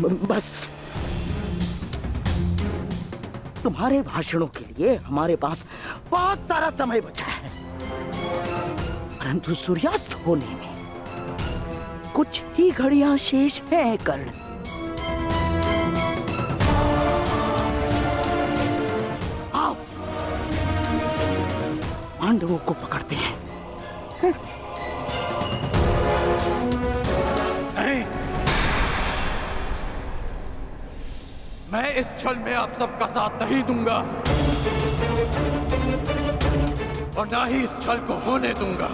बस तुम्हारे भाषणों के लिए हमारे पास बहुत सारा समय बचा है, परंतु सूर्यास्त होने में कुछ ही घड़ियां शेष हैं कर्ण। आओ पांडवों को पकड़ते हैं। नहीं, मैं इस छल में आप सबका साथ नहीं दूंगा और ना ही इस छल को होने दूंगा।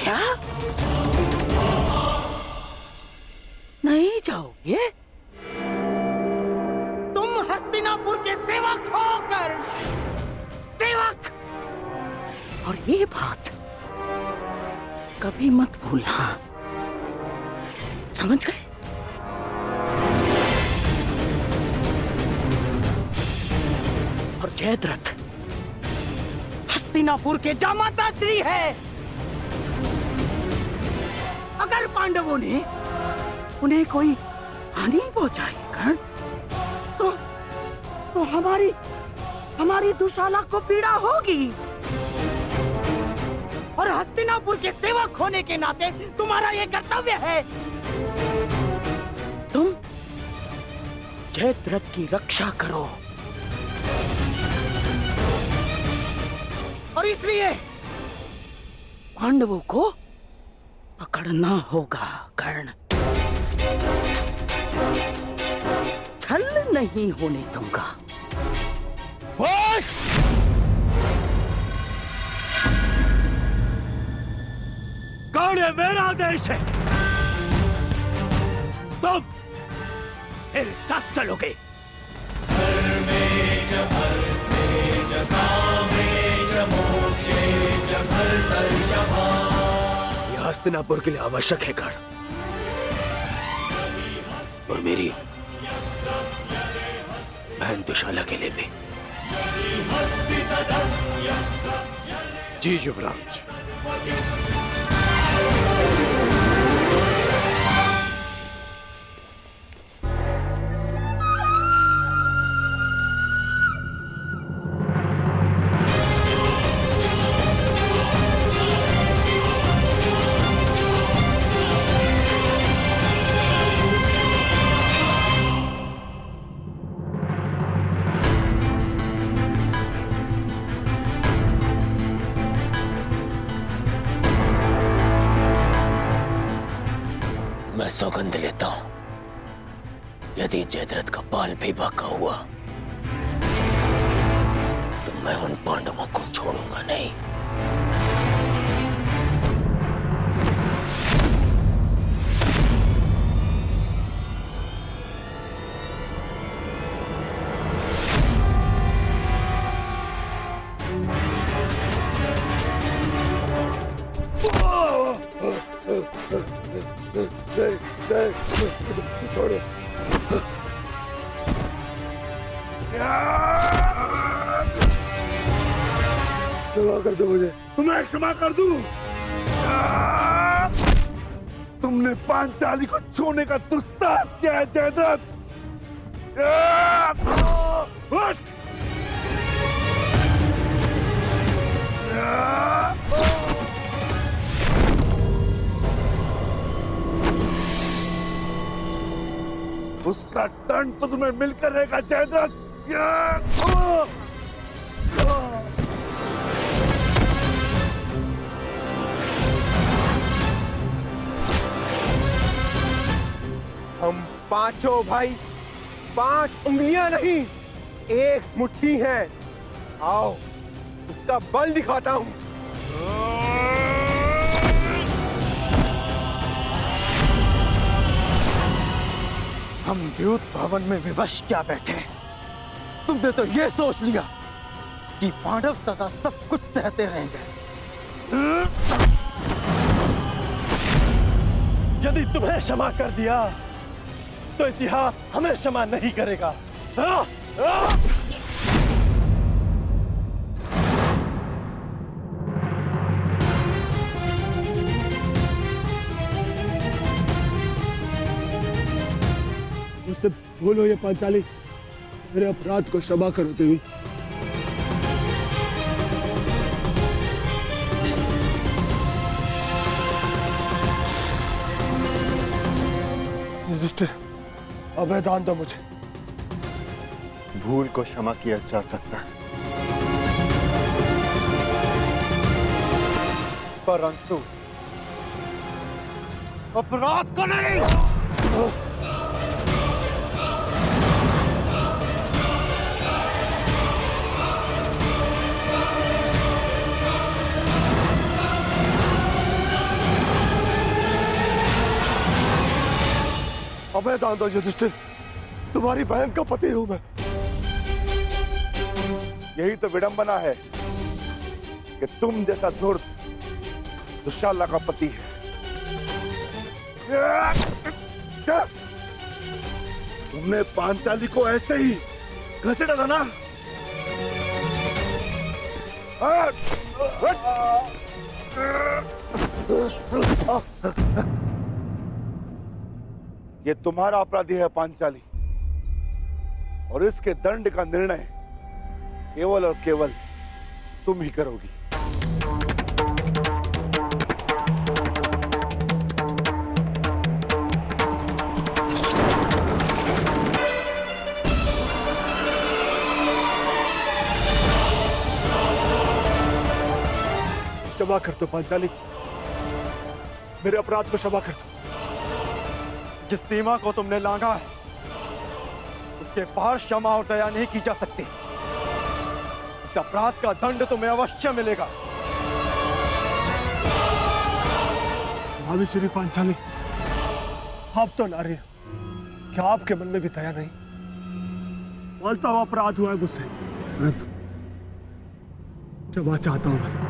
क्या नहीं जाओगे? तुम हस्तिनापुर के सेवक हो कर्ण, सेवक। और ये बात कभी मत भूलना, समझ गए? और जयद्रथ हस्तिनापुर के जामाता श्री है। अगर पांडवों ने उन्हें कोई हानि पहुंचाई कर्ण, तो हमारी दुशाला को पीड़ा होगी। और हस्तिनापुर के सेवक होने के नाते तुम्हारा यह कर्तव्य है, तुम जयद्रथ की रक्षा करो। और इसलिए पांडवों को पकड़ना होगा कर्ण, छल नहीं होने दूंगा। बस! कर्ण मेरा देश है, तुम मेरे साथ चलोगे। यह हस्तिनापुर के लिए आवश्यक है कर्ण, और मेरी बहन दुशाला के लिए भी। जी युवराज। मैं सौगंध लेता हूं, यदि जयद्रथ का बाल भी बाका हुआ तो मैं उन पांडवों को छोड़ूंगा नहीं। छोड़ो। क्षमा कर दो मुझे, तुम्हें क्षमा कर दूं। तुमने पांचाली को छोड़ने का दुस्साहस किया है जयद्रथ। उसका दंड तो तुम्हें मिलकर रहेगा जयद्रथ। हम पांचों भाई 5 उंगलियां नहीं, एक मुट्ठी हैं। आओ उसका बल दिखाता हूं। हम द्यूत भवन में विवश क्या बैठे, तुमने तो ये सोच लिया कि पांडव सदा सब कुछ सहते रहेंगे। यदि तुम्हें क्षमा कर दिया तो इतिहास हमें क्षमा नहीं करेगा। हाँ? हाँ? मुझसे भूल हो ये पांचाली, मेरे अपराध को क्षमा करो देवी। युधिष्ठिर, अभय दान दो मुझे। भूल को क्षमा किया जा सकता है, परंतु अपराध को नहीं। अभय दान दो युधिष्ठिर, तुम्हारी बहन का पति हूं मैं। यही तो विडंबना है कि तुम जैसा धूर्त दुशाला का पति है। क्या? तुमने पांचाली को ऐसे ही घसीटा था ना? ये तुम्हारा अपराधी है पांचाली, और इसके दंड का निर्णय केवल और केवल तुम ही करोगी। क्षमा कर दो पांचाली, मेरे अपराध को क्षमा कर दो। जिस सीमा को तुमने लांघा है उसके पार क्षमा और दया नहीं की जा सकती। इस अपराध का दंड तुम्हें अवश्य मिलेगा। भाभी श्री पांचाली, आप तो नारी हो, क्या आपके मन में भी दया नहीं? बोलता हुआ अपराध हुआ है मुझसे, परंतु क्षमा चाहता हूं मैं।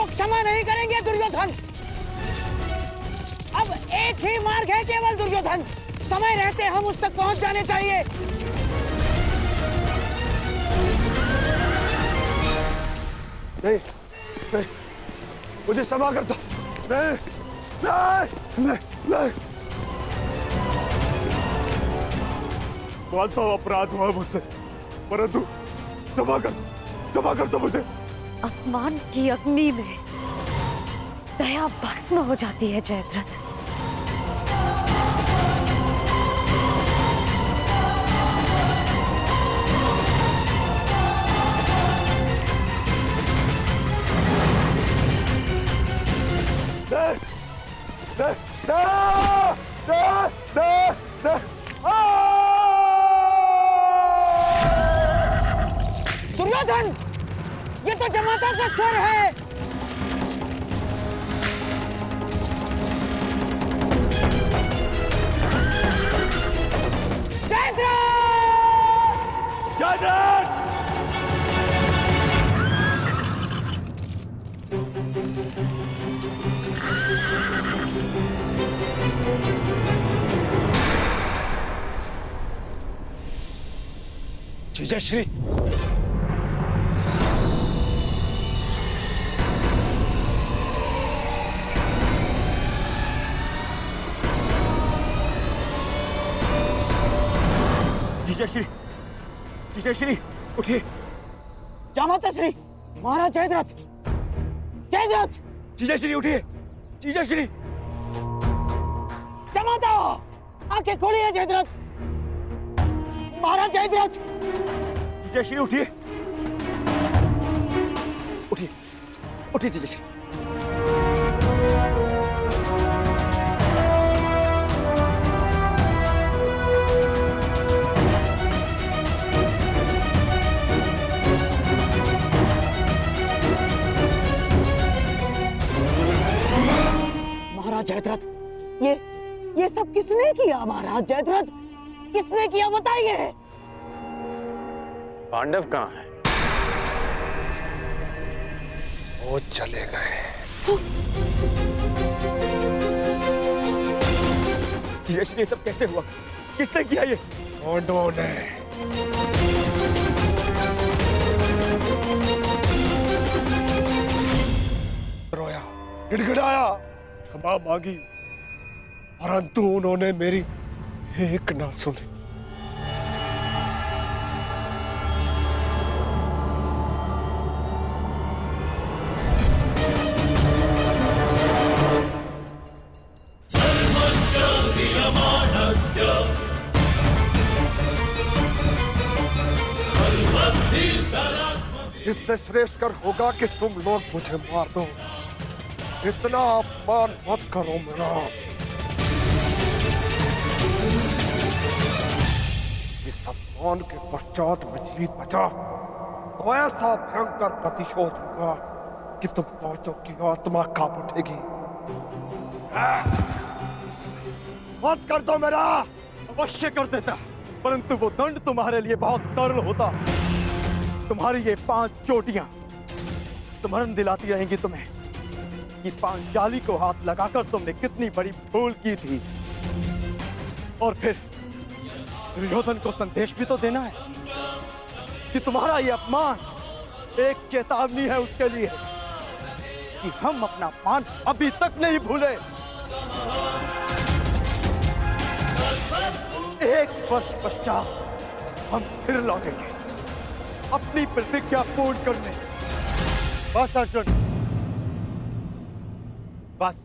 क्षमा नहीं करेंगे दुर्योधन। अब एक ही मार्ग है केवल दुर्योधन, समय रहते हम उस तक पहुंच जाने चाहिए। नहीं, नहीं, मुझे क्षमा कर दो। नहीं, नहीं, नहीं, नहीं। बोलता हूं अपराध हुआ मुझसे, परंतु क्षमा कर दो मुझे। अपमान की अग्नि में दया भस्म हो जाती है जयद्रथ। दुर्योधन, ये तो जमाता का स्वर है। जीजाश्री, जीजाश्री उठिए। जामाता श्री, महाराज जयद्रथ, जयद्रथ। जीजाश्री उठिए। जीजाश्री, जामाता, आंखें खोलिए जयद्रथ। महाराज जयद्रथ। जीजाश्री उठिए। उठिए जीजाश्री। महाराज जयद्रथ, ये सब किसने किया? महाराज जयद्रथ, किसने किया बताइए। पांडव कहाँ है? वो चले गए। जीजाश्री, ये सब कैसे हुआ? किसने किया ये? पांडवों ने। रोया, गिड़गिड़ाया, क्षमा मांगी, परंतु उन्होंने मेरी एक ना सुनी। इससे श्रेष्ठकर होगा कि तुम लोग मुझे मार दो। इतना अपमान मत करो मेरा। इस अपमान के पश्चात में जीत बचा तो ऐसा भयंकर प्रतिशोध होगा कि तुम पांचों की आत्मा कांप उठेगी। मत कर दो मेरा। अवश्य कर देता, परंतु वो दंड तुम्हारे लिए बहुत सरल होता। तुम्हारी ये 5 चोटियां स्मरण दिलाती रहेंगी तुम्हें कि पांचाली को हाथ लगाकर तुमने कितनी बड़ी भूल की थी। और फिर दुर्योधन को संदेश भी तो देना है कि तुम्हारा ये अपमान एक चेतावनी है उसके लिए कि हम अपना अपमान अभी तक नहीं भूले। 1 वर्ष पश्चात हम फिर लौटेंगे अपनी प्रतिज्ञा पूर्ण करने। बस अर्जुन, बस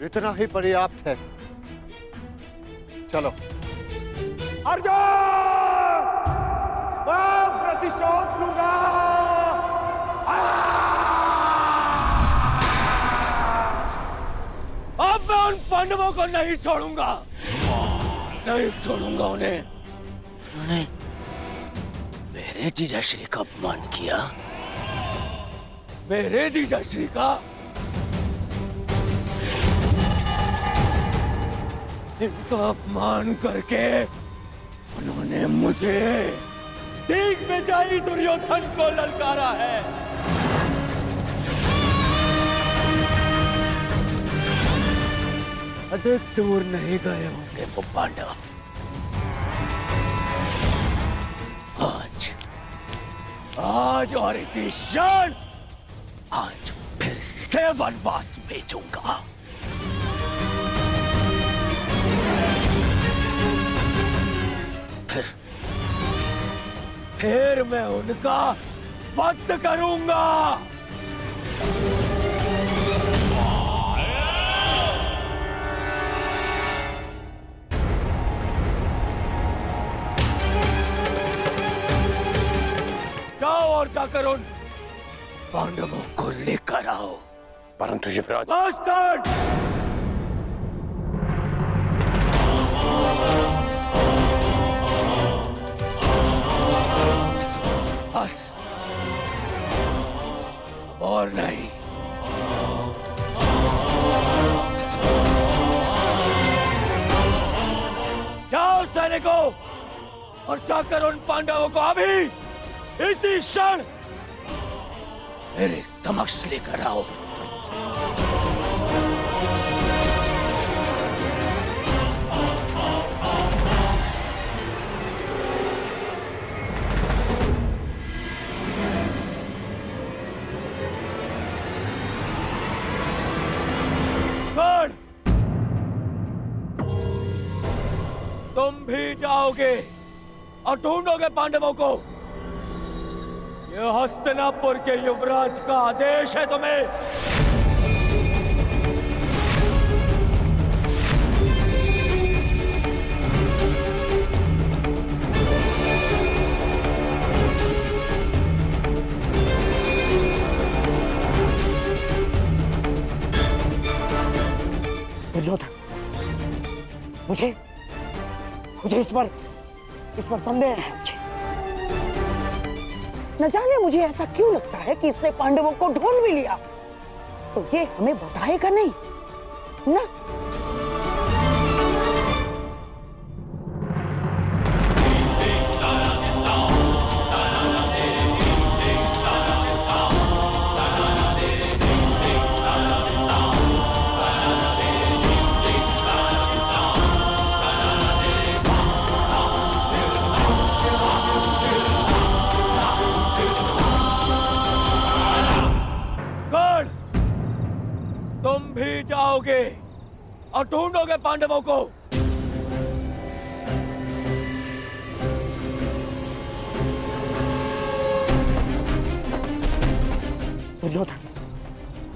इतना ही पर्याप्त है। चलो। अर्जुन, मैं प्रतिशोध लूंगा। अब मैं उन पांडवों को नहीं छोड़ूंगा, नहीं छोड़ूंगा उन्हें। उन्होंने मेरे जीजाश्री का अपमान किया। मेरे जीजाश्री का? इनका अपमान करके उन्होंने मुझे दिग्विजयी दुर्योधन को ललकारा है। अधिक दूर नहीं गए होंगे वो पांडव। आज और इसी क्षण आज फिर से वनवास भेजूंगा। फिर मैं उनका वध करूंगा। जाओ और जाकर उन पांडवों को लेकर आओ। परंतु युवराज, मास्टर! बस अब और नहीं। जाओ सैनिकों और जाकर उन पांडवों को अभी इसी क्षण मेरे समक्ष लेकर आओ। कर्ण, तुम भी जाओगे और ढूंढोगे पांडवों को। यह हस्तिनापुर के युवराज का आदेश है तुम्हें। मुझे मुझे इस पर संदेह है मुझे। न जाने मुझे ऐसा क्यों लगता है कि इसने पांडवों को ढूंढ भी लिया, तो ये हमें बताएगा नहीं ना। तुम भी जाओगे और ढूंढोगे पांडवों को। दुर्योधन,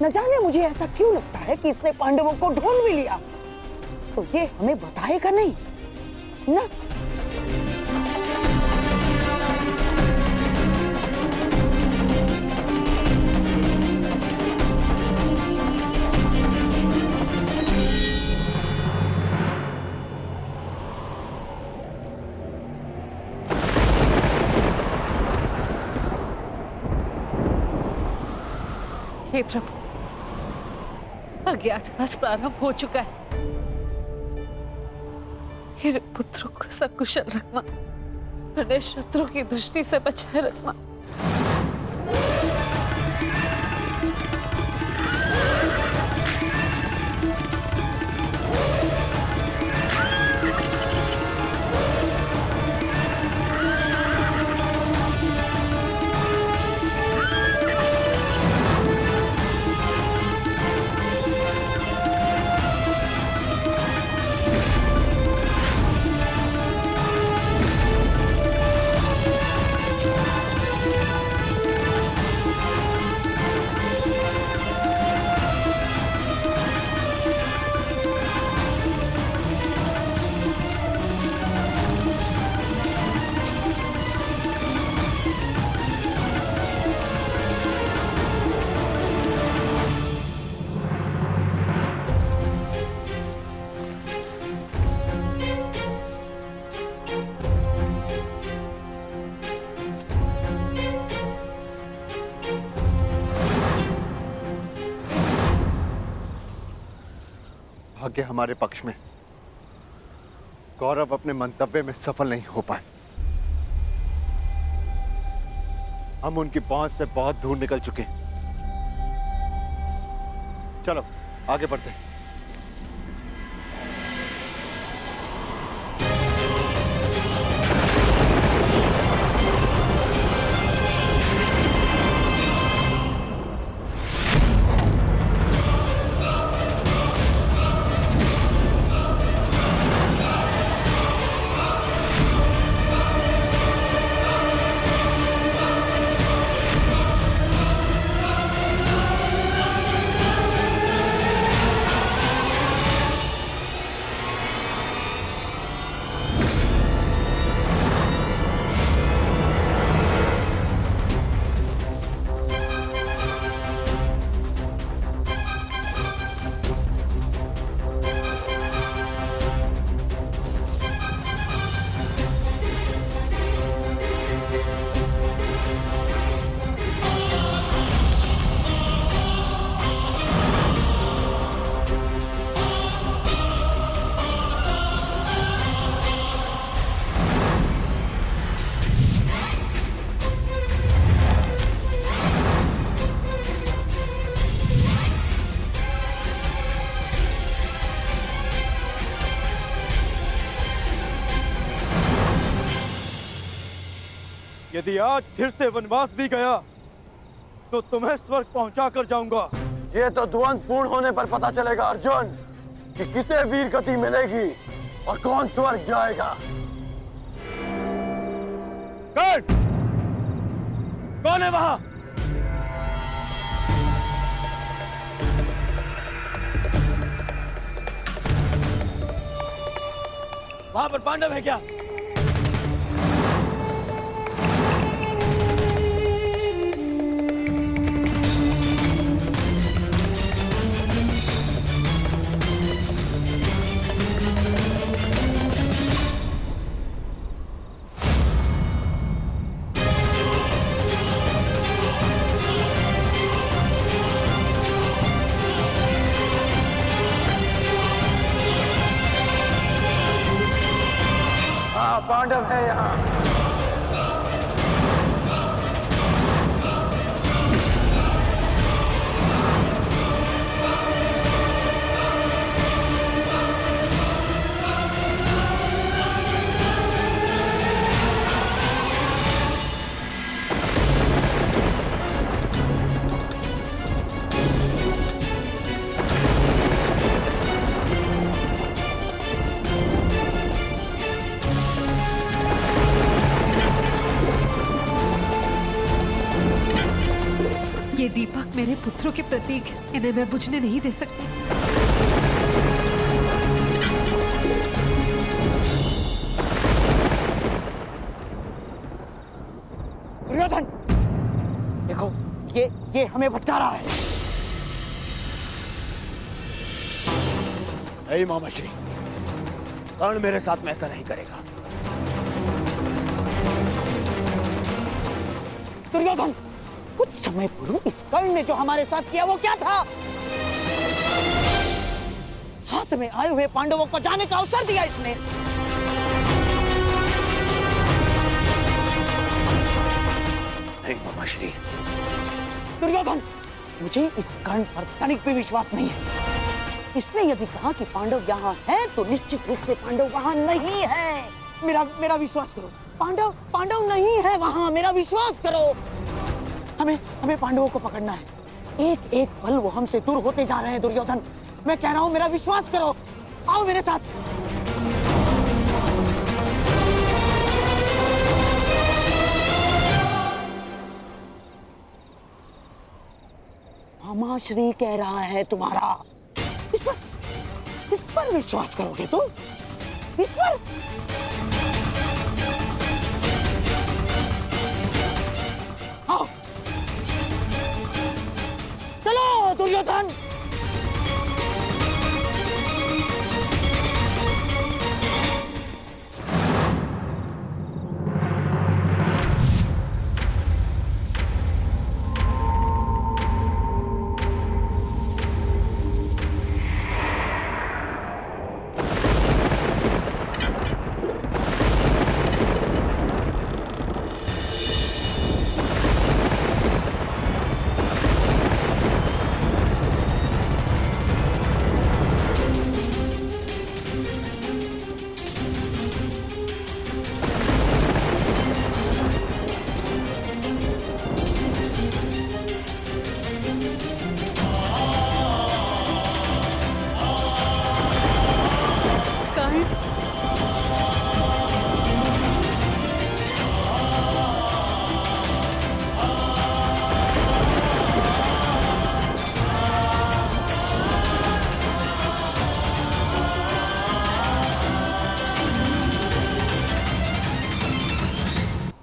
न जाने मुझे ऐसा क्यों लगता है कि इसने पांडवों को ढूंढ भी लिया, तो ये हमें बताएगा नहीं ना। हे प्रभु, अज्ञातवास प्रारंभ हो चुका है। मेरे पुत्रों को सकुशल रखना, उन्हें शत्रु की दृष्टि से बचाए रखना। भाग्य हमारे पक्ष में। गौरव अपने मंतव्य में सफल नहीं हो पाए। हम उनकी पहुंच से बहुत दूर निकल चुके हैं। चलो आगे बढ़ते हैं। यदि आज फिर से वनवास भी गया तो तुम्हें स्वर्ग पहुंचा कर जाऊंगा। ये तो द्वंद्व पूर्ण होने पर पता चलेगा अर्जुन, कि किसे वीर गति मिलेगी और कौन स्वर्ग जाएगा। कौन है वहां? वहां पर पांडव है क्या? ये दीपक मेरे पुत्रों के प्रतीक है, इन्हें मैं बुझने नहीं दे सकती। दुर्योधन, देखो ये हमें भटका रहा है। नहीं मामाश्री, कर्ण मेरे साथ में ऐसा नहीं करेगा। दुर्योधन, कुछ समय पूर्व इस कर्ण ने जो हमारे साथ किया वो क्या था? हाथ में आए हुए पांडवों को जाने का अवसर दिया इसने। नहीं मामाश्री। दुर्योधन, मुझे इस कर्ण पर तनिक भी विश्वास नहीं है। इसने यदि कहा कि पांडव यहाँ हैं, तो निश्चित रूप से पांडव वहाँ नहीं है। मेरा विश्वास करो, पांडव नहीं है वहाँ, मेरा विश्वास करो। हमें पांडवों को पकड़ना है। एक एक पल वो हमसे दूर होते जा रहे हैं दुर्योधन। मैं कह रहा हूँ, मेरा विश्वास करो, आओ मेरे साथ। मामाश्री कह रहा है तुम्हारा, इस पर विश्वास करोगे तुम? इस पर? आओ, चलो दुर्योधन।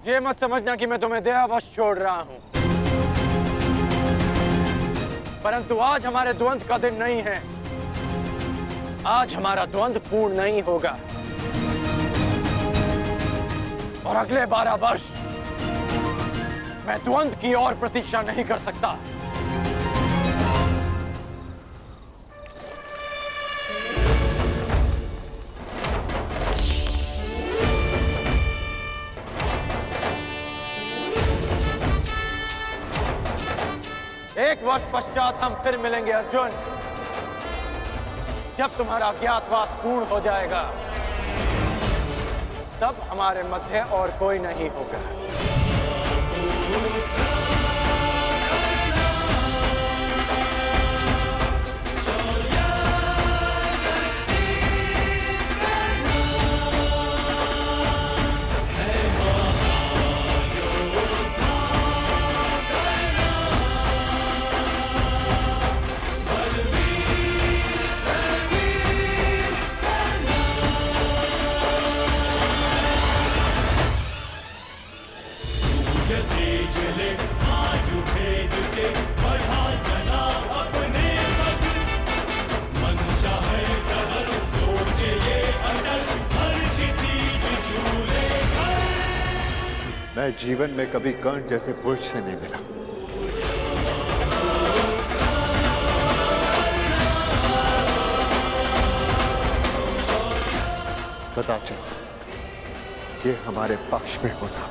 ये मत समझना कि मैं तुम्हें दयावश छोड़ रहा हूं, परंतु आज हमारे द्वंद्व का दिन नहीं है। आज हमारा द्वंद्व पूर्ण नहीं होगा और अगले 12 वर्ष मैं द्वंद्व की और प्रतीक्षा नहीं कर सकता। एक वर्ष पश्चात हम फिर मिलेंगे अर्जुन, जब तुम्हारा अज्ञातवास पूर्ण हो जाएगा, तब हमारे मध्य और कोई नहीं होगा। मैं जीवन में कभी कर्ण जैसे पुरुष से नहीं मिला। कदाचित ये हमारे पक्ष में होता।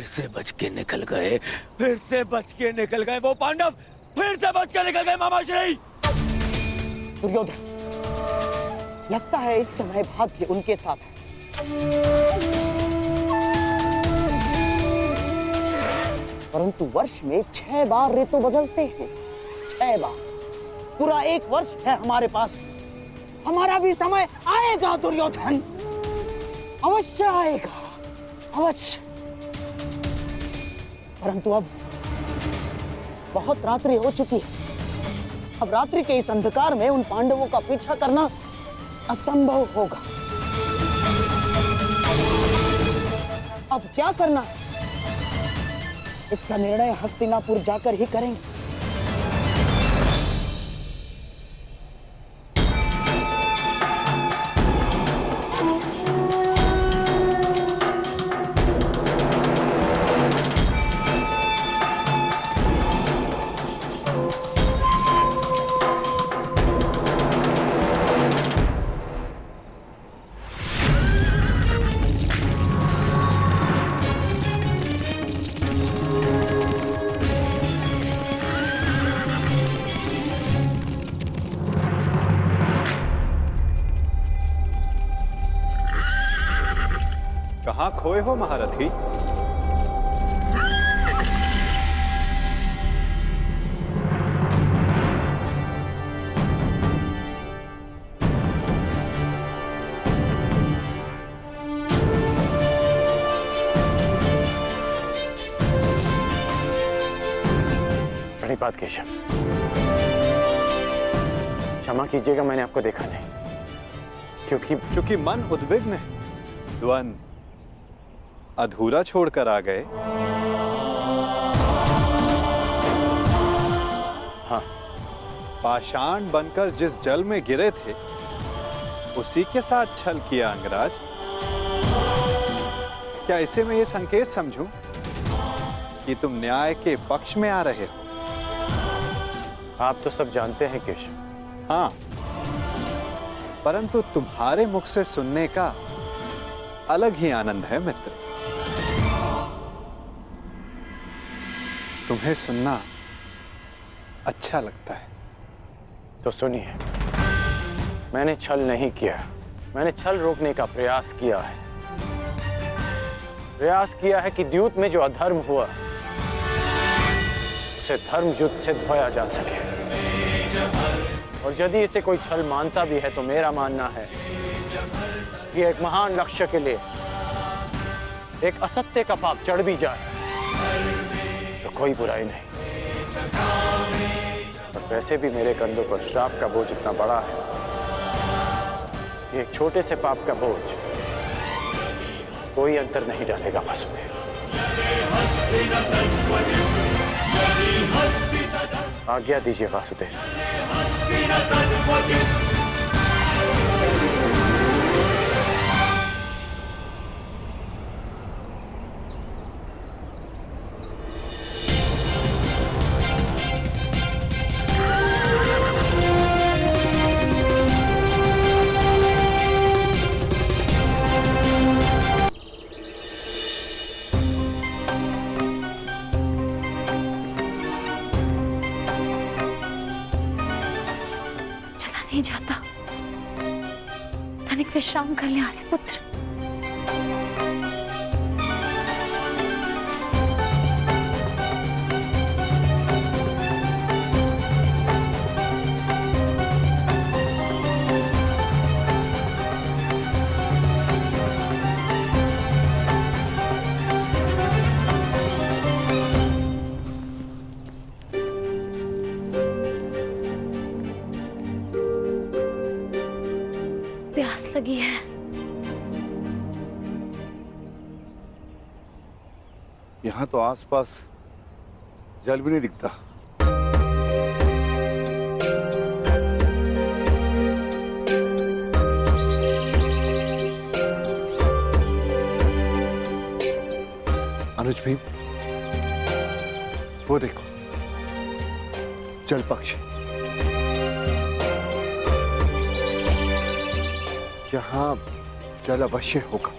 फिर से बच के निकल गए, फिर से बच के निकल गए वो पांडव, फिर से बच के निकल गए मामाश्री। दुर्योधन, लगता है इस समय भाग्य उनके साथ है। परंतु वर्ष में 6 बार ऋतु बदलते हैं, 6 बार। पूरा 1 वर्ष है हमारे पास। हमारा भी समय आएगा दुर्योधन, अवश्य आएगा, अवश्य। परंतु अब बहुत रात्रि हो चुकी है। अब रात्रि के इस अंधकार में उन पांडवों का पीछा करना असंभव होगा। अब क्या करना है, इसका निर्णय हस्तिनापुर जाकर ही करेंगे। कहाँ खोए हो महारथी? प्रणिपात केशव, क्षमा कीजिएगा, मैंने आपको देखा नहीं। क्योंकि मन उद्विग्न है, द्वंद अधूरा छोड़कर आ गए। हाँ, पाषाण बनकर जिस जल में गिरे थे उसी के साथ छल किया अंगराज। क्या इसे मैं ये संकेत समझूं कि तुम न्याय के पक्ष में आ रहे हो? आप तो सब जानते हैं केशव। हाँ, परंतु तुम्हारे मुख से सुनने का अलग ही आनंद है मित्र। तुम्हें सुनना अच्छा लगता है। तो सुनिए, मैंने छल नहीं किया, मैंने छल रोकने का प्रयास किया है। प्रयास किया है कि द्यूत में जो अधर्म हुआ उसे धर्म युद्ध सिद्ध होया जा सके। और यदि इसे कोई छल मानता भी है तो मेरा मानना है कि एक महान लक्ष्य के लिए एक असत्य का पाप चढ़ भी जाए तो कोई बुराई नहीं। और वैसे भी मेरे कंधों पर श्राप का बोझ इतना बड़ा है कि एक छोटे से पाप का बोझ कोई अंतर नहीं डालेगा वासुदेव। आज्ञा दीजिए वासुदेव। नहीं जाता, तनिक विश्राम कर ले आर्य पुत्र। प्यास लगी है। यहाँ तो आसपास जल भी नहीं दिखता। अनुज भीम, वो देखो जल पक्षी। यहाँ जल अवश्य होगा।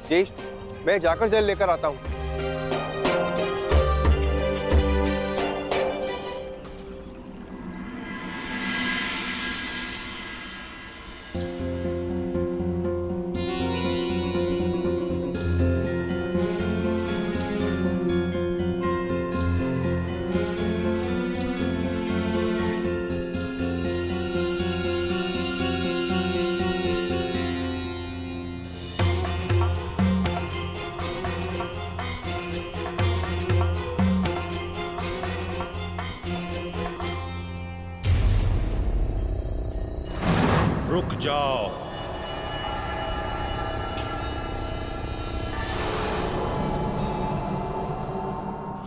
ज्येष्ठ, मैं जाकर जल लेकर आता हूँ। रुक जाओ।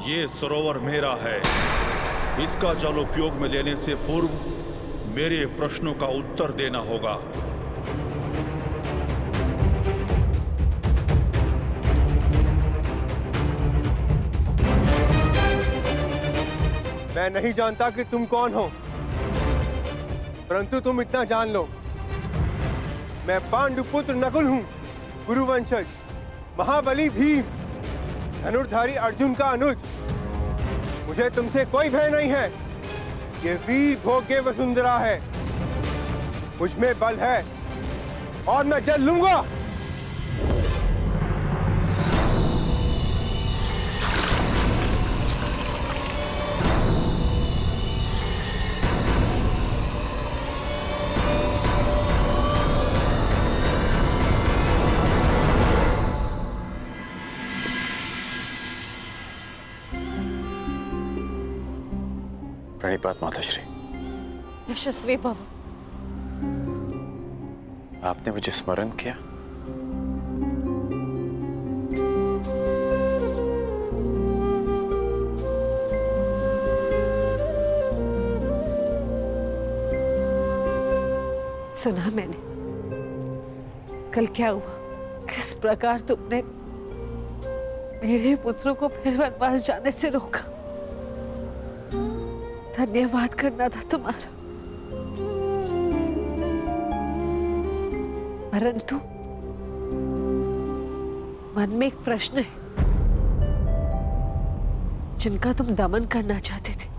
ये सरोवर मेरा है। इसका जल उपयोग में लेने से पूर्व मेरे प्रश्नों का उत्तर देना होगा। मैं नहीं जानता कि तुम कौन हो, परंतु तुम इतना जान लो, मैं पांडुपुत्र नकुल हूं, गुरुवंशज, महाबली भीम, धनुर्धारी अर्जुन का अनुज। मुझे तुमसे कोई भय नहीं है। ये वीर भोग्य वसुंधरा है, मुझ में बल है और मैं जल लूंगा। प्रणिपात माताश्री। यशस्वी भव। आपने मुझे स्मरण किया? सुना मैंने कल क्या हुआ, किस प्रकार तुमने मेरे पुत्रों को फिर वनवास जाने से रोका। धन्यवाद करना था तुम्हारा, परंतु मन में एक प्रश्न है जिनका तुम दमन करना चाहते थे।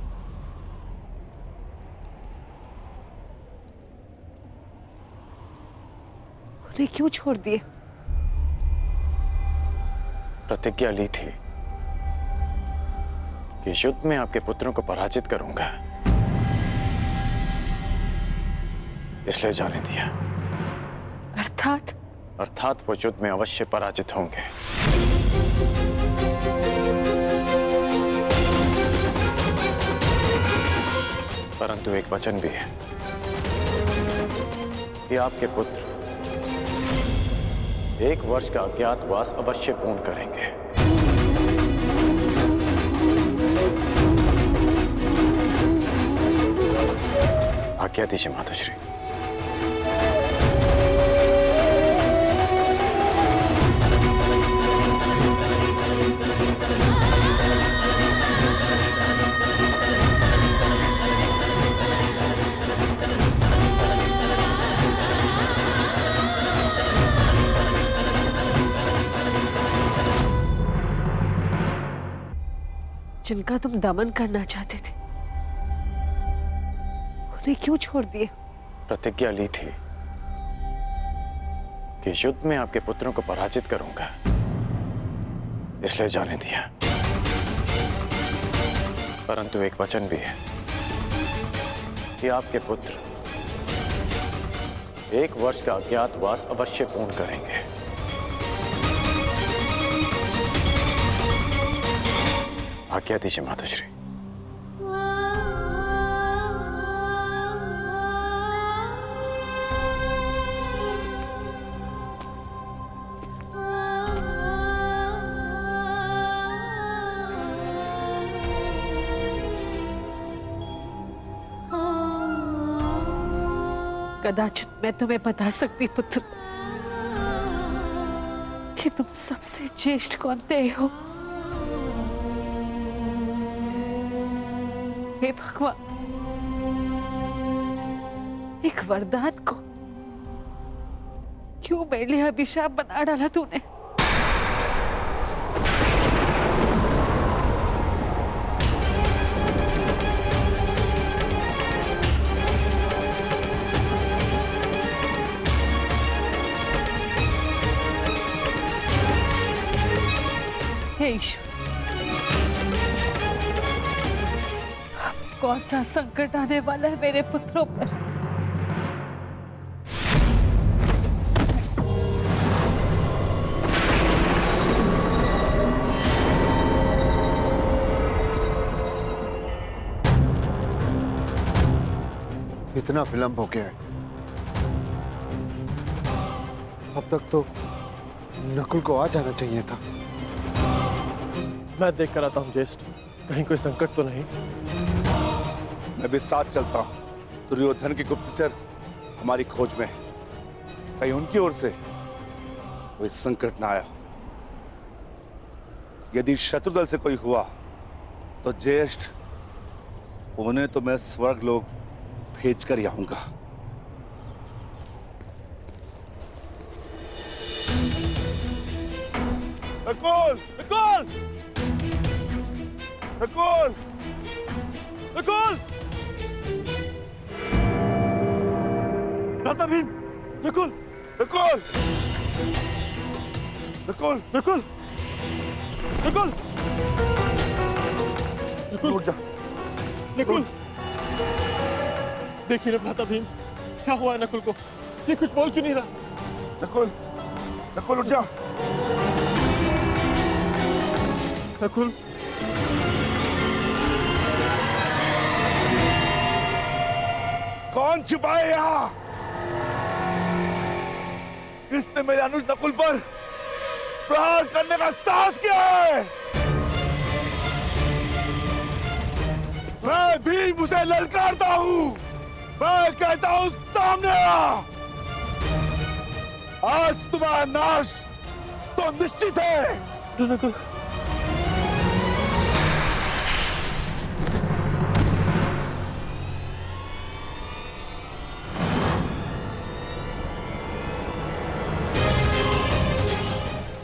उन्हें क्यों छोड़ दिए? प्रतिज्ञा ली थी कि युद्ध में आपके पुत्रों को पराजित करूंगा, इसलिए जाने दिया। अर्थात वो युद्ध में अवश्य पराजित होंगे। परंतु एक वचन भी है कि आपके पुत्र 1 वर्ष का अज्ञातवास अवश्य पूर्ण करेंगे। आज्ञा दीजिए माताश्री। जिनका तुम दमन करना चाहते थे उन्हें क्यों छोड़ दिए? प्रतिज्ञा ली थी कि युद्ध में आपके पुत्रों को पराजित करूंगा, इसलिए जाने दिया। परंतु एक वचन भी है कि आपके पुत्र 1 वर्ष का अज्ञातवास अवश्य पूर्ण करेंगे। आज्ञा दीजिए माताश्री। कदाचित मैं तुम्हें बता सकती पुत्र कि तुम सबसे ज्येष्ठ कौनते हो। हे भगवान, एक वरदान को क्यों मेरे लिए अभिशाप बना डाला तूने? ईश्वर, कौन सा संकट आने वाला है मेरे पुत्रों पर। इतना विलंब हो गया है, अब तक तो नकुल को आ जाना चाहिए था। मैं देख कर आता हूँ ज्येष्ठ, कहीं कोई संकट तो नहीं। मैं भी साथ चलता हूँ। दुर्योधन के गुप्तचर हमारी खोज में है, कहीं उनकी ओर से कोई संकट ना आया हो। यदि शत्रुदल से कोई हुआ तो ज्येष्ठ उन्हें तो मैं स्वर्ग लोक भेज कर ही आऊंगा। नकुल! नकुल! नकुल! नकुल! भ्राता भीम! नकुल! नकुल! नकुल! नकुल! नकुल! नकुल! उठ जा। नकुल! देखिए ना भ्राता भीम, क्या हुआ है नकुल को? ये कुछ बोल क्यों नहीं रहा? नकुल! नकुल उठ जा। नकुल! कौन छिपाए यहाँ? किसने मेरे अनुज नकुल पर प्रहार करने का साहस किया है? मैं भी उसे ललकारता हूँ। मैं कहता हूँ सामने आ। आज तुम्हारा नाश तो निश्चित है। नकुल!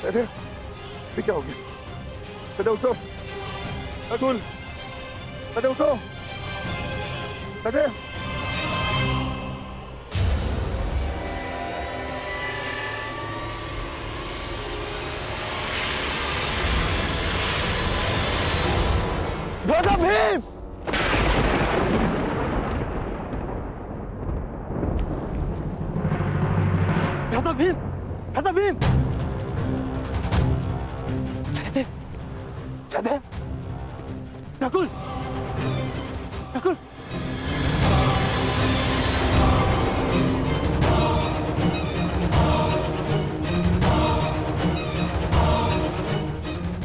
अरे ये क्या हो गया? कदे उठो। नकुल! कदे उठो। कदे। भ्राता भीम! भ्राता भीम! भ्राता भीम! सहदेव! सहदेव! नकुल! नकुल!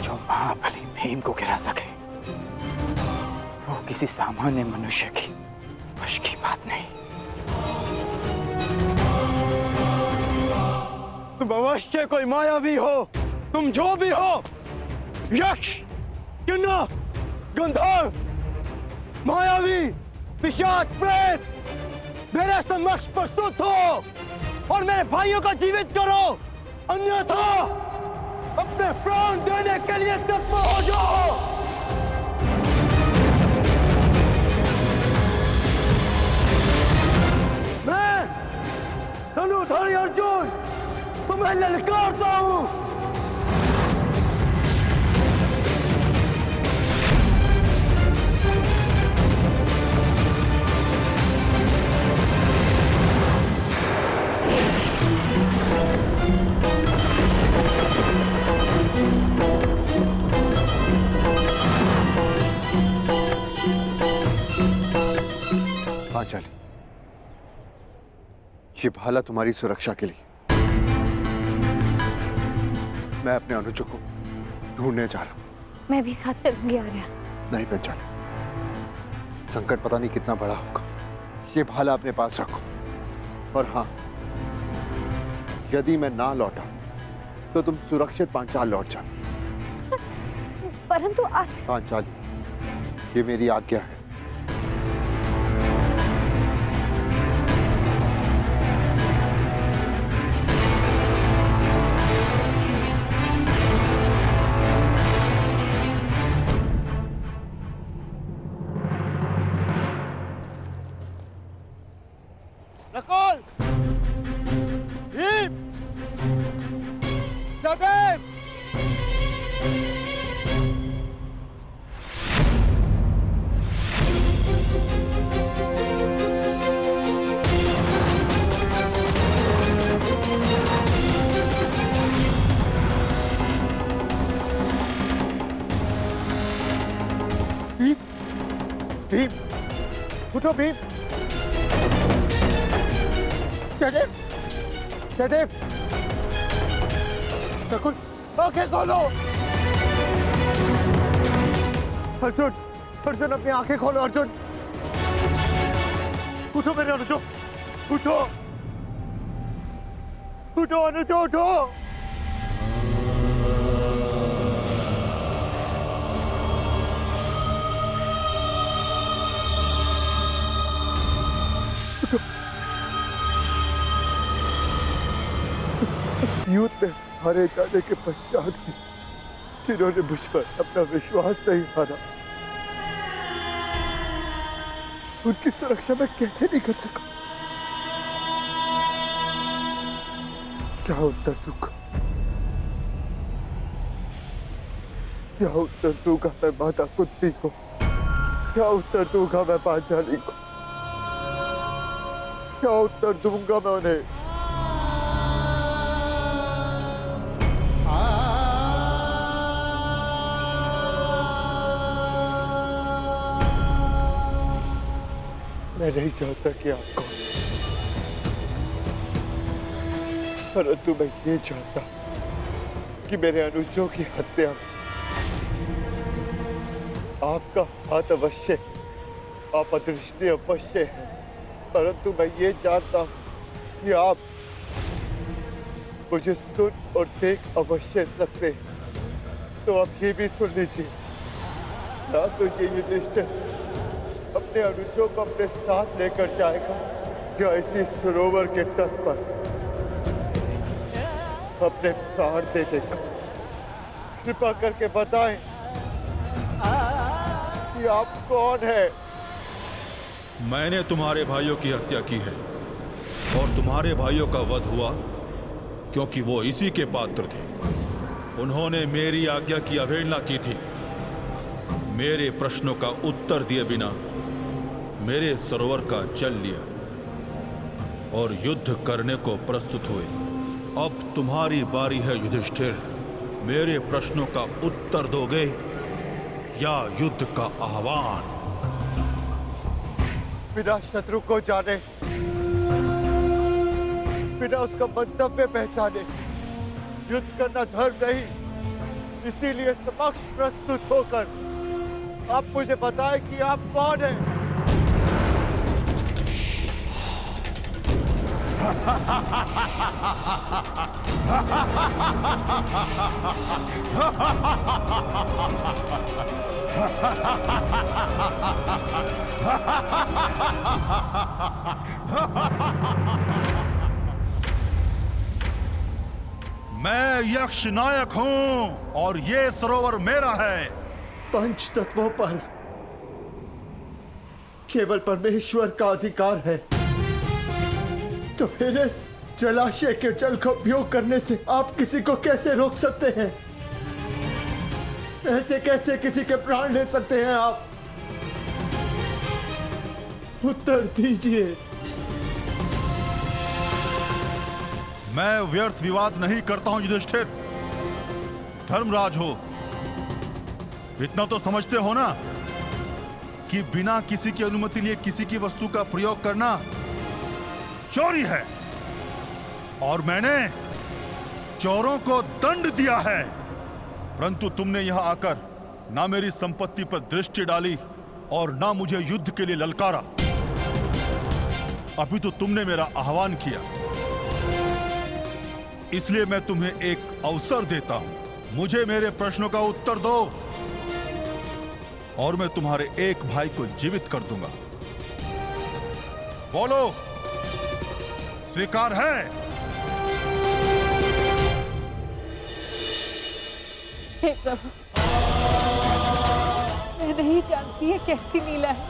जो महाबली भीम को गिरा सके वो किसी सामान्य मनुष्य की वश की बात नहीं। तुम अवश्य कोई मायावी हो, तुम जो भी हो, यक्ष, किन्नर, गंधर्व, मायावी, पिशाच, प्रेत, मेरे समक्ष प्रस्तुत हो और मेरे भाइयों को जीवित करो, अन्यथा अपने प्राण देने के लिए तत्पर हो जाओ। मैं धनुधारी अर्जुन तुम्हें ललकारता हूं। पांचाली, ये भाला तुम्हारी सुरक्षा के लिए। मैं अपने अनुजों को ढूंढने जा रहा हूं। मैं भी साथ चलूंगी आर्या। नहीं पांचाली, संकट पता नहीं कितना बड़ा होगा। ये भाला अपने पास रखो। और हाँ, यदि मैं ना लौटा तो तुम सुरक्षित पांचाल लौट जाना। परंतु पांचाली, ये मेरी आज्ञा है। नकुल! भीम! सहदेव! उठो भीम। सहदेव, सहदेव, नकुल, आंखें खोलो। अर्जुन, अर्जुन अपनी आंखें खोलो। अर्जुन, उठो मेरे अनुजो, उठो, उठो अनुजो, उठो। युद्ध में हारे जाने के पश्चात भी जिन्होंने मुझ पर अपना विश्वास नहीं हारा, उनकी सुरक्षा मैं कैसे नहीं कर सका? क्या उत्तर दूंगा? क्या उत्तर दूंगा मैं माता कुंती को? क्या उत्तर दूंगा मैं पांचाली को? क्या उत्तर दूंगा मैं उन्हें? मैं नहीं चाहता कि आप कौन, परंतु मैं ये चाहता कि मेरे अनुजों की हत्या में आपका हाथ अवश्य, आप अदृश्य अवश्य है, परंतु मैं ये जानता हूं कि आप मुझे सुन और देख अवश्य सकते हैं। तो आप ये भी सुन लीजिए, ना तो ये युधिष्ठिर अपने अनुजों को अपने साथ लेकर जाएगा या इसी सरोवर के तट पर अपने प्राण दे देगा। कृपा करके बताएं कि आप कौन है? मैंने तुम्हारे भाइयों की हत्या की है और तुम्हारे भाइयों का वध हुआ क्योंकि वो इसी के पात्र थे। उन्होंने मेरी आज्ञा की अवहेलना की थी। मेरे प्रश्नों का उत्तर दिए बिना मेरे सरोवर का जल लिया और युद्ध करने को प्रस्तुत हुए। अब तुम्हारी बारी है युधिष्ठिर। मेरे प्रश्नों का उत्तर दोगे या युद्ध का आह्वान? बिना शत्रु को जाने, बिना उसका मंतव्य पहचाने युद्ध करना धर्म नहीं। इसीलिए समक्ष प्रस्तुत होकर आप मुझे बताएं कि आप कौन हैं? मैं यक्ष नायक हूं और ये सरोवर मेरा है। पंच तत्वों पर केवल परमेश्वर का अधिकार है, तो फिर इस जलाशय के जल का उपयोग करने से आप किसी को कैसे रोक सकते हैं? ऐसे कैसे किसी के प्राण ले सकते हैं आप? उत्तर दीजिए। मैं व्यर्थ विवाद नहीं करता हूं युधिष्ठिर। धर्मराज हो, इतना तो समझते हो ना कि बिना किसी की अनुमति लिए किसी की वस्तु का प्रयोग करना चोरी है और मैंने चोरों को दंड दिया है। परंतु तुमने यहां आकर ना मेरी संपत्ति पर दृष्टि डाली और ना मुझे युद्ध के लिए ललकारा। अभी तो तुमने मेरा आह्वान किया, इसलिए मैं तुम्हें एक अवसर देता हूं। मुझे मेरे प्रश्नों का उत्तर दो और मैं तुम्हारे एक भाई को जीवित कर दूंगा। बोलो, स्वीकार है? हे प्रभु, मैं नहीं जानती ये कैसी लीला है,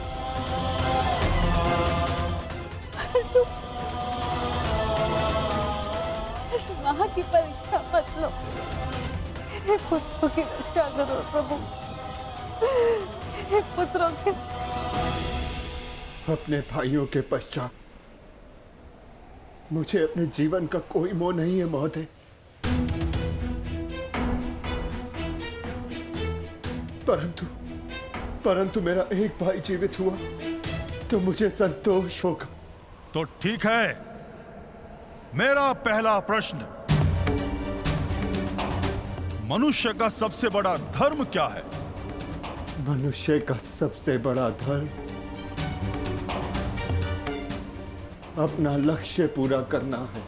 तुम इस मां की परीक्षा मत लो। मेरे पुत्रों की रक्षा करो प्रभु, मेरे पुत्रों के। अपने भाइयों के पश्चात मुझे अपने जीवन का कोई मोह नहीं है महोदय। परंतु मेरा एक भाई जीवित हुआ तो मुझे संतोष होगा। तो ठीक है, मेरा पहला प्रश्न, मनुष्य का सबसे बड़ा धर्म क्या है? मनुष्य का सबसे बड़ा धर्म अपना लक्ष्य पूरा करना है।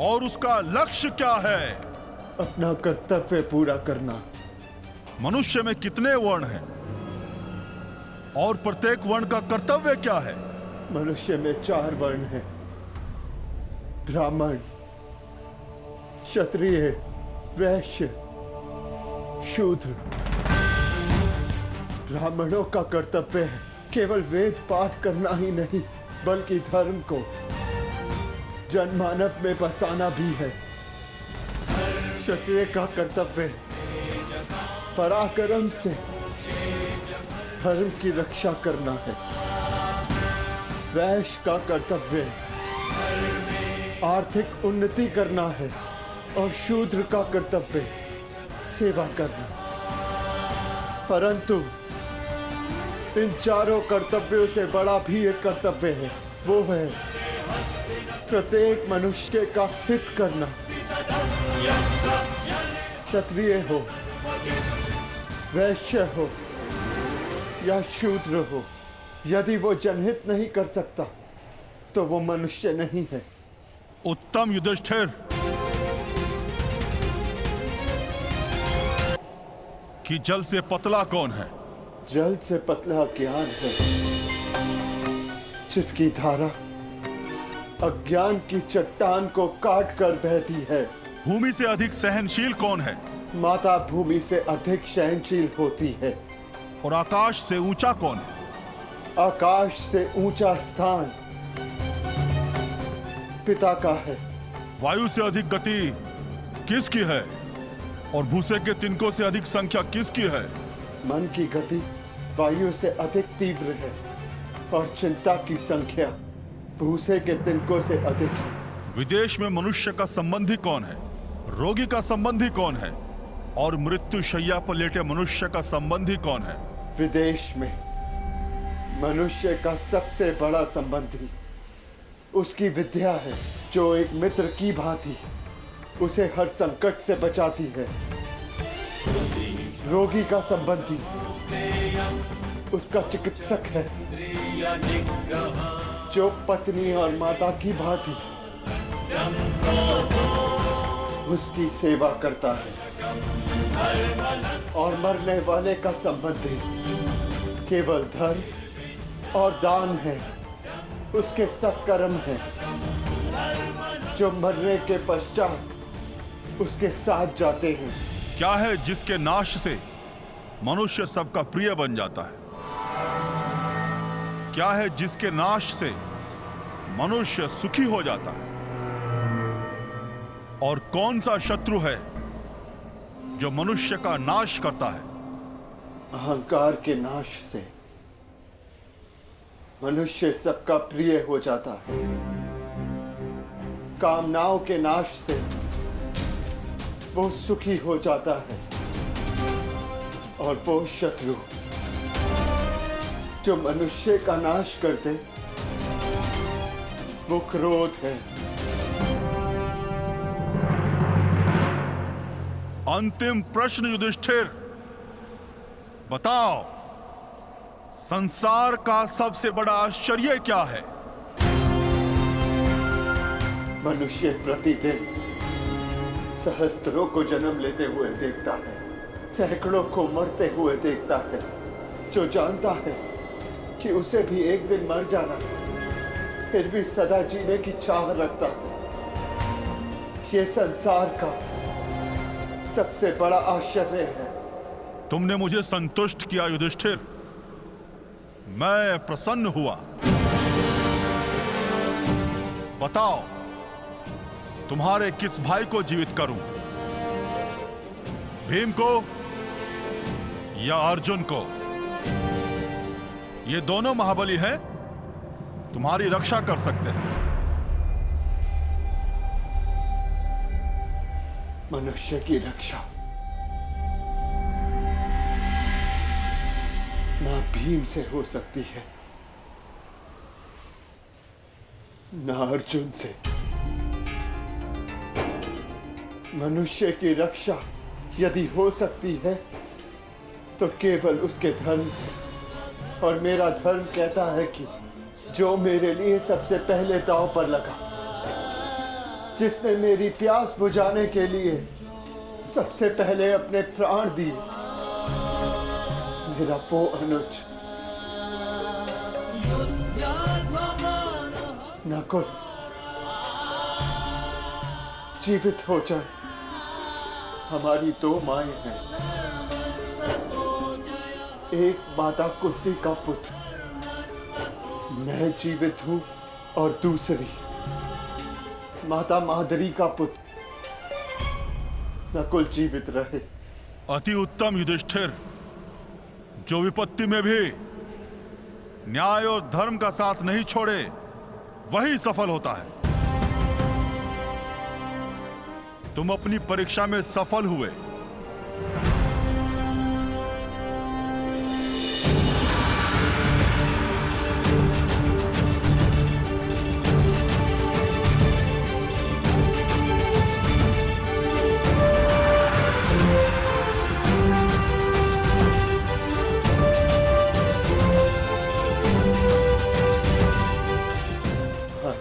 और उसका लक्ष्य क्या है? अपना कर्तव्य पूरा करना। मनुष्य में कितने वर्ण हैं? और प्रत्येक वर्ण का कर्तव्य क्या है? मनुष्य में 4 वर्ण हैं, ब्राह्मण, क्षत्रिय, वैश्य, शूद्र। ब्राह्मणों का कर्तव्य है केवल वेद पाठ करना ही नहीं, बल्कि धर्म को जनमानव में बसाना भी है। क्षत्रिय का कर्तव्य पराक्रम से धर्म की रक्षा करना है। वैश्य का कर्तव्य आर्थिक उन्नति करना है और शूद्र का कर्तव्य सेवा करना। परंतु इन चारों कर्तव्यों से बड़ा भी एक कर्तव्य है, वो है प्रत्येक मनुष्य का हित करना। क्षत्रिय हो, वैश्य हो या शूद्र हो, यदि वो जनहित नहीं कर सकता तो वो मनुष्य नहीं है। उत्तम युधिष्ठिर, कि जल से पतला कौन है? जल से पतला ज्ञान है, जिसकी धारा अज्ञान की चट्टान को काट कर बहती है। भूमि से अधिक सहनशील कौन है? माता भूमि से अधिक सहनशील होती है। और आकाश से ऊंचा कौन है? आकाश से ऊंचा स्थान पिता का है। वायु से अधिक गति किसकी है? और भूसे के तिनकों से अधिक संख्या किसकी है? मन की गति वायु से अधिक तीव्र है और चिंता की संख्या भूसे के तिनकों से अधिक है। विदेश में मनुष्य का संबंधी कौन है? रोगी का संबंधी कौन है? और मृत्यु शैया पर लेटे मनुष्य का संबंधी कौन है? विदेश में मनुष्य का सबसे बड़ा संबंधी उसकी विद्या है, जो एक मित्र की भांति उसे हर संकट से बचाती है। रोगी का संबंधी उसका चिकित्सक है, जो पत्नी और माता की भांति उसकी सेवा करता है। और मरने वाले का संबंधी केवल धर्म और दान है, उसके सत्कर्म है, जो मरने के पश्चात उसके साथ जाते हैं। क्या है जिसके नाश से मनुष्य सबका प्रिय बन जाता है? क्या है जिसके नाश से मनुष्य सुखी हो जाता है? और कौन सा शत्रु है जो मनुष्य का नाश करता है? अहंकार के नाश से मनुष्य सबका प्रिय हो जाता है। कामनाओं के नाश से वो सुखी हो जाता है। और वो शत्रु जो मनुष्य का नाश करते, वो क्रोध है। अंतिम प्रश्न युधिष्ठिर, बताओ, संसार का सबसे बड़ा आश्चर्य क्या है? मनुष्य प्रतिदिन सहस्त्रों को जन्म लेते हुए देखता है, सैकड़ों को मरते हुए देखता है, जो जानता है कि उसे भी एक दिन मर जाना है, फिर भी सदा जीने की चाह रखता है। ये संसार का सबसे बड़ा आश्चर्य है। तुमने मुझे संतुष्ट किया युधिष्ठिर, मैं प्रसन्न हुआ। बताओ, तुम्हारे किस भाई को जीवित करूं? भीम को या अर्जुन को? ये दोनों महाबली हैं, तुम्हारी रक्षा कर सकते हैं। मनुष्य की रक्षा ना भीम से हो सकती है, ना अर्जुन से। मनुष्य की रक्षा यदि हो सकती है तो केवल उसके धर्म से, और मेरा धर्म कहता है कि जो मेरे लिए सबसे पहले दांव पर लगा, जिसने मेरी प्यास बुझाने के लिए सबसे पहले अपने प्राण दिए, मेरा वो अनुज नकुल जीवित हो जाए। हमारी दो माएं हैं, एक माता कुंती का पुत्र, मैं जीवित हूं, और दूसरी माता मादरी का पुत्र नकुल जीवित रहे। अति उत्तम युधिष्ठिर, जो विपत्ति में भी न्याय और धर्म का साथ नहीं छोड़े वही सफल होता है। तुम अपनी परीक्षा में सफल हुए।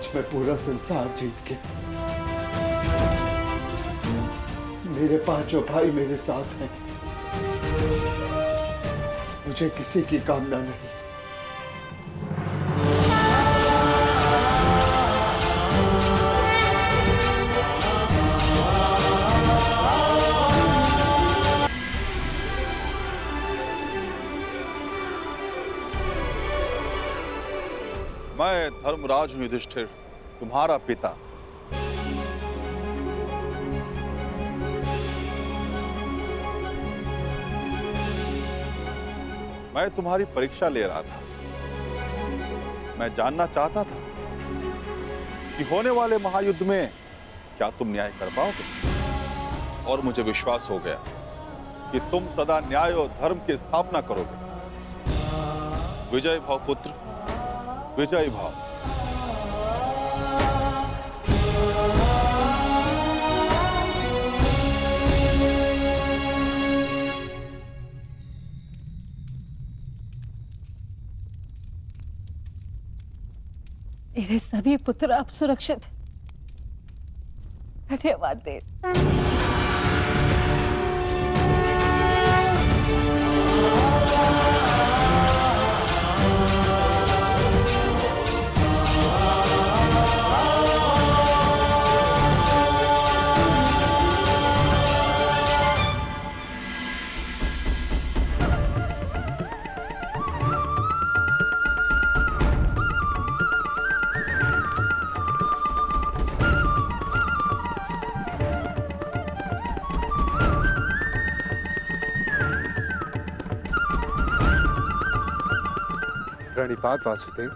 मैं पूरा संसार जीत के, मेरे पांचों भाई मेरे साथ हैं, मुझे किसी की कामना नहीं। मैं धर्मराज हूं युधिष्ठिर, तुम्हारा पिता। मैं तुम्हारी परीक्षा ले रहा था। मैं जानना चाहता था कि होने वाले महायुद्ध में क्या तुम न्याय कर पाओगे, और मुझे विश्वास हो गया कि तुम सदा न्याय और धर्म की स्थापना करोगे। विजय भाव पुत्र, विजय भाव। मेरे सभी पुत्र अब सुरक्षित हैं। धन्यवाद देव। प्रणिपात वासुदेव।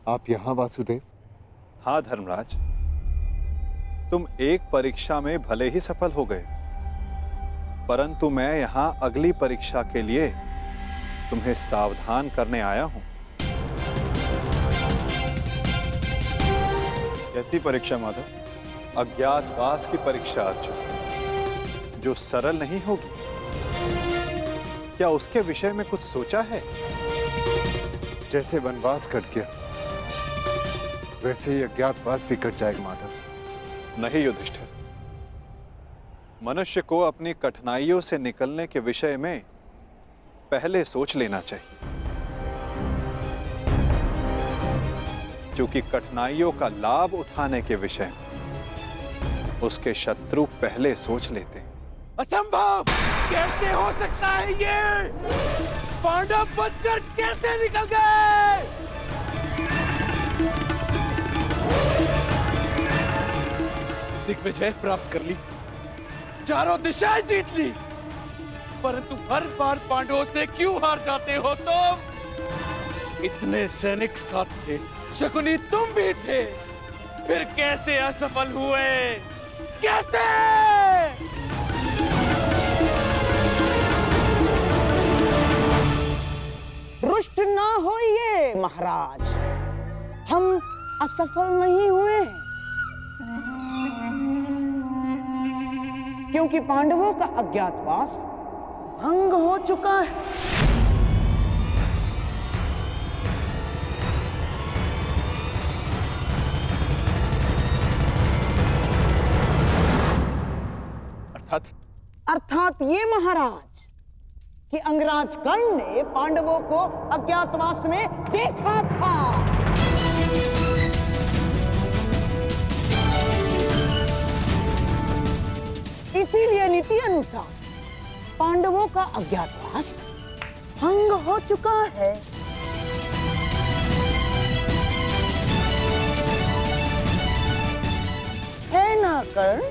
आप यहां वासुदेव? हाँ धर्मराज, तुम एक परीक्षा में भले ही सफल हो गए, परंतु मैं यहां अगली परीक्षा के लिए तुम्हें सावधान करने आया हूं। कैसी परीक्षा माधव? अज्ञातवास की परीक्षा अर्जुन, जो सरल नहीं होगी। क्या उसके विषय में कुछ सोचा है? जैसे वनवास कट गया वैसे ही अज्ञातवास भी कट जाएगा माधव। नहीं युधिष्ठिर, मनुष्य को अपनी कठिनाइयों से निकलने के विषय में पहले सोच लेना चाहिए, क्योंकि कठिनाइयों का लाभ उठाने के विषय में उसके शत्रु पहले सोच लेते हैं। असंभव! कैसे हो सकता है ये? पांडव बचकर कैसे निकल गए? दिग्विजय प्राप्त कर ली, चारों दिशाएं जीत ली, परंतु हर बार पांडवों से क्यों हार जाते हो तुम? इतने सैनिक साथ थे, शकुनी तुम भी थे, फिर कैसे असफल हुए? कैसे? असफल नहीं हुए हैं, क्योंकि पांडवों का अज्ञातवास भंग हो चुका है। अर्थात ये महाराज कि अंगराज कर्ण ने पांडवों को अज्ञातवास में देखा था। इसीलिए नीति अनुसार पांडवों का अज्ञातवास भंग हो चुका है। है ना कर्ण?